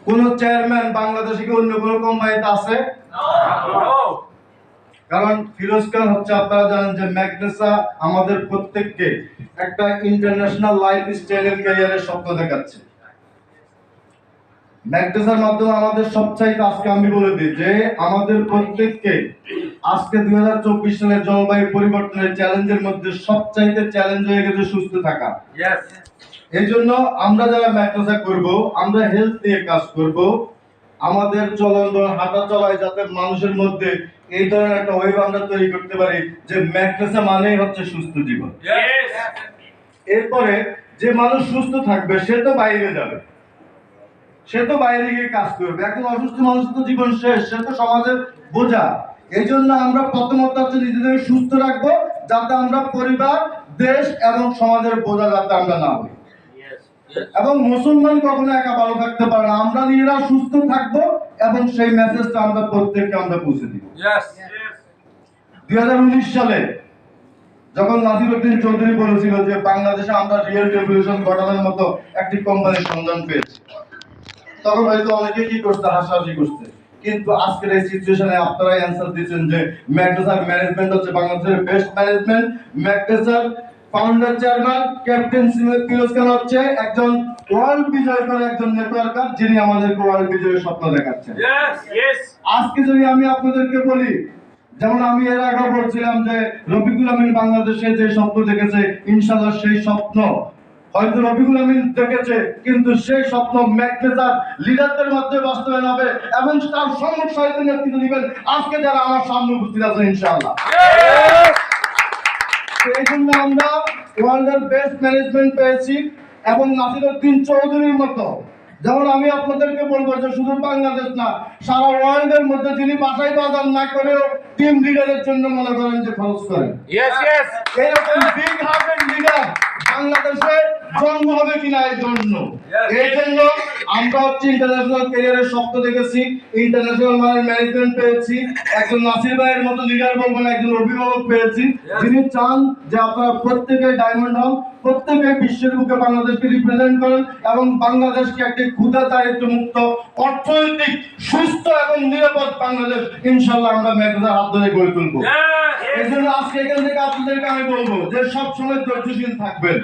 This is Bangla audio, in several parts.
কোন চেয়ারম্যান বাংলাদেশে কি অন্য কোন কোম্পানিতে আছে? কারণ ফিরোজ খান হচ্ছে, আপনারা জানেন যে ম্যাগনেসা আমাদের প্রত্যেককে একটা ইন্টারন্যাশনাল লাইফ স্টাইলের ক্যারিয়ারের স্বপ্ন দেখাচ্ছে। ম্যাগনেসার মাধ্যমে আমাদের সবচাইতে, আজকে আমি বলে দিই যে আমাদের প্রত্যেককে আজকে 2024 সালের জলবায়ু পরিবর্তনের চ্যালেঞ্জের মধ্যে সবচাইতে চ্যালেঞ্জ হয়ে গেছে সুস্থ থাকা। এই জন্য আমরা যারা ম্যাগনেসা করব, আমরা হেলথ নিয়ে কাজ করব। আমাদের চলন হাঁটা চলায় যাতে মানুষের মধ্যে এই ধরনের একটা ওয়েভ আমরা তৈরি করতে পারি যে ম্যাগনেসা মানেই হচ্ছে সুস্থ জীবন। এরপরে যে মানুষ সুস্থ থাকবে সে তো বাইরে যাবে, সে তো বাইরে গিয়ে কাজ করবে। এখন অসুস্থ মানুষ তো জীবন শেষ, সে তো সমাজের বোঝা। এই জন্য আমরা প্রথমত হচ্ছে নিজেদের সুস্থ রাখবো, যাতে আমরা পরিবার, দেশ এবং সমাজের বোঝা যাতে আমরা না হই। এবং মুসলমান কখনো একা ভালো থাকতে পারে না, আমরা নিজেরা সুস্থ থাকবো এবং সেই মেসেজটা আমরা প্রত্যেককে আমরা পৌঁছে দিব। 2019 সালে যখন নাসিরউদ্দিন চৌধুরী বলেছিল যে বাংলাদেশে আমরা রিয়েল রেভলিউশন ঘটানোর মতো একটি কোম্পানির সন্ধান পেয়েছি, তখন হয়তো অনেকে কি করতে হাসাহাসি করছে। কিন্তু আজকের এই সিচুয়েশনে আপনারা অ্যানসার দিচ্ছেন যে ম্যাগনেসার ম্যানেজমেন্ট হচ্ছে বাংলাদেশের best management. Magnesar founder chairman captain Firoz Khan হচ্ছে একজন ওয়ার্ল্ড বিজয় করা একজন নেটওয়ার্কার, যিনি আমাদেরকে ওয়ার্ল্ড বিজয়ের স্বপ্ন দেখাচ্ছেন। আজকে যদি আমি আপনাদেরকে বলি, যেমন আমি এর আগে বলছিলাম যে রফিকুল আমিন বাংলাদেশে যে স্বপ্ন দেখেছে, ইনশাআল্লাহ সেই স্বপ্ন হয়তো রফিকুল আমিন দেখেছে, কিন্তু সেই স্বপ্ন ম্যাগনেসার লিডারদের মাধ্যমে বাস্তবায়ন হবে এবং তার সম্মুখ সাহিত্য নেতৃত্ব দিবেন আজকে যারা আমার সামনে উপস্থিত আছেন ইনশাআল্লাহ। এই জন্য আমরা ওয়ার্ল্ডের বেস্ট ম্যানেজমেন্ট পেয়েছি এবং নাসিরউদ্দিন চৌধুরীর মতো, যেমন আমি আপনাদেরকে বলবো যে শুধু বাংলাদেশ না, সারা ওয়ার্ল্ডের মধ্যে যিনি বাসায় বাজার না করেও টিম লিডারের জন্য মনে করেন যে খরচ করেন, এরকম বিগ হার্টেড লিডার বাংলাদেশে জন্ম হবে কিনা এই জন্য। এই জন্য আমরা হচ্ছে ইন্টারন্যাশনাল ক্যারিয়ারের স্বপ্ন দেখেছি, ইন্টারন্যাশনাল মানের ম্যানেজমেন্ট পেয়েছি, একজন নাসির ভাইয়ের মতো লিডার বলবেন, একজন অভিভাবক পেয়েছি, যিনি চান যে আপনারা প্রত্যেকে ডায়মন্ড হন, প্রত্যেকে বিশ্বের বুকে বাংলাদেশকে রিপ্রেজেন্ট করেন এবং বাংলাদেশকে একটি ক্ষুধা দারিদ্র মুক্ত, অর্থনৈতিক সুস্থ এবং নিরাপদ বাংলাদেশ ইনশাআল্লাহ আমরা ম্যাগনেসার হাত ধরে গড়ে তুলবো। এই জন্য আজকে এখান থেকে আপনাদেরকে আমি বলবো যে সবসময় ধৈর্যশীল থাকবেন,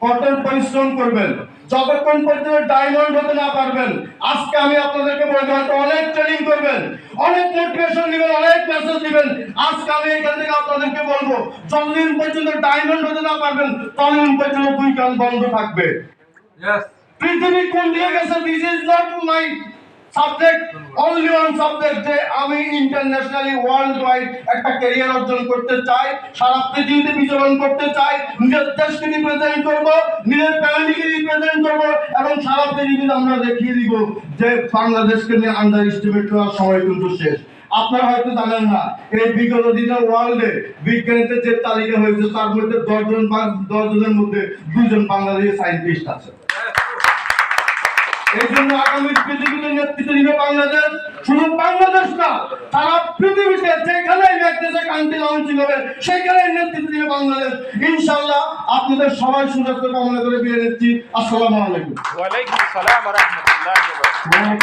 কঠোর পরিশ্রম করবেন, যতক্ষণ পর্যন্ত ডায়মন্ড হতে না পারবেন। আজকে আমি আপনাদেরকে বলবো, অনেক ট্রেনিং করবেন, অনেক মোটিভেশন দিবেন, অনেক মেসেজ দিবেন। আজকে আমি এখান থেকে আপনাদেরকে বলবো, যতদিন পর্যন্ত ডায়মন্ড হতে না পারবেন ততদিন পর্যন্ত দুই কান বন্ধ থাকবে। পৃথিবী কোন দিকে গেছে, this is not my subject, only one subject, যে আমি ইন্টারন্যাশনালি ওয়ার্ল্ড ওয়াইড একটা ক্যারিয়ার অর্জন করতে চাই, সারা পৃথিবীতে বিচরণ করতে চাই, নিজের দেশকে রিপ্রেজেন্ট করব, নিজের ফ্যামিলিকে রিপ্রেজেন্ট করব এবং সারা পৃথিবীতে আমরা দেখিয়ে দিব যে বাংলাদেশকে নিয়ে আন্ডার এস্টিমেট করার সময় কিন্তু শেষ। আপনারা হয়তো জানেন না, এই বিগত দিনে ওয়ার্ল্ডে বিজ্ঞানীদের যে তালিকা হয়েছে তার মধ্যে 10 জনের মধ্যে 2 জন বাংলাদেশি সায়েন্টিস্ট আছে। এই জন্য আগামী পৃথিবীতে নেতৃত্ব দিবে বাংলাদেশ। শুধু বাংলাদেশ না, সারা পৃথিবীতে যেখানে ম্যাগনেসা কান্ট্রি লঞ্চিং হবে সেখানে নেতৃত্ব দিবে বাংলাদেশ ইনশাআল্লাহ। আপনাদের সবাই সুস্বাস্থ্য কামনা করে বিদায় নিচ্ছি। আসসালামু আলাইকুম। ওয়া আলাইকুম আসসালাম ওয়া রাহমাতুল্লাহি ওয়া বারাকাতুহু।